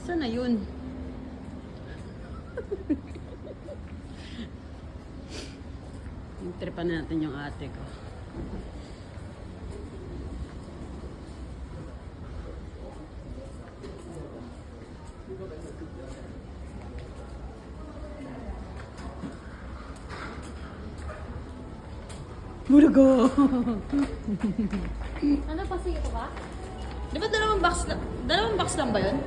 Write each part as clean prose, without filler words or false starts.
Saan na yun? Tripan natin yung ate ko. Murago! Ano pa sige ito ba? Di ba dalawang box lang ba yun?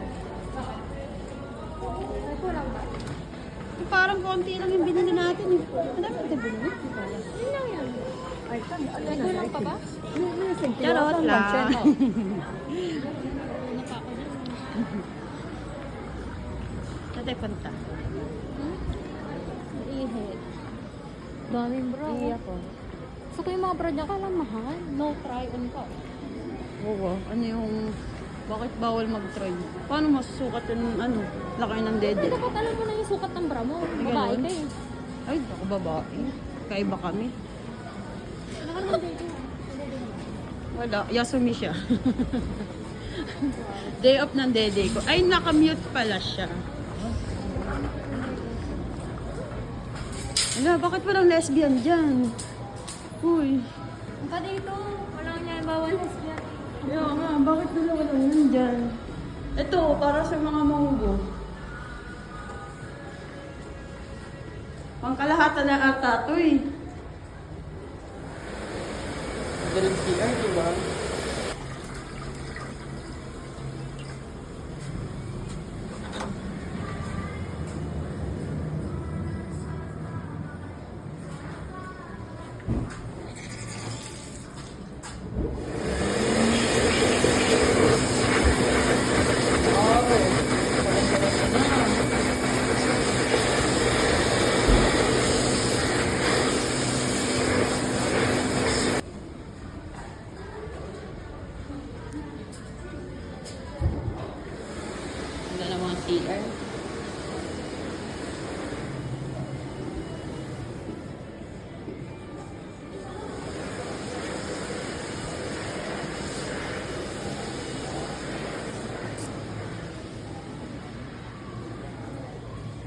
Ay, kulang ba? Parang konti lang yung binili natin eh. Ang dami natin binili. Yun lang yan. Ay, kulang pa ba? Charot lang. Ano pa ako dyan? Ate, punta. Ihi. Daming bro. Ihi ako. So kung yung mga brand niya, kailang mahal. No try on ka. Oo. Ano yung... Bakit bawal mag-try? Paano masusukat yung ano? Laki ng dede. Dapat alam mo na yung sukat ng bra mo. Babae ka eh. Ay, ako babae. Kaiba kami. Ano dito? Wala. Yasumi siya. Day off ng dede ko. Ay, nakamute pala siya. Wala, bakit walang lesbian dyan? Uy. Ang pa dito. Walang niya bawal lesbian. Kaya nga, bakit wala yan dyan? Ito, para sa mga manggo. Pangkalahatan na ata ito eh. Ganun siya, di ba? Wala na mga CR.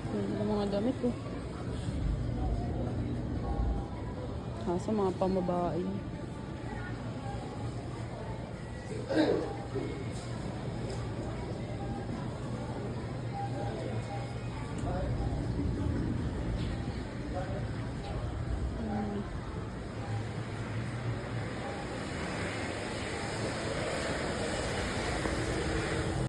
Wala na mga damit ko. Sa mga pamabae.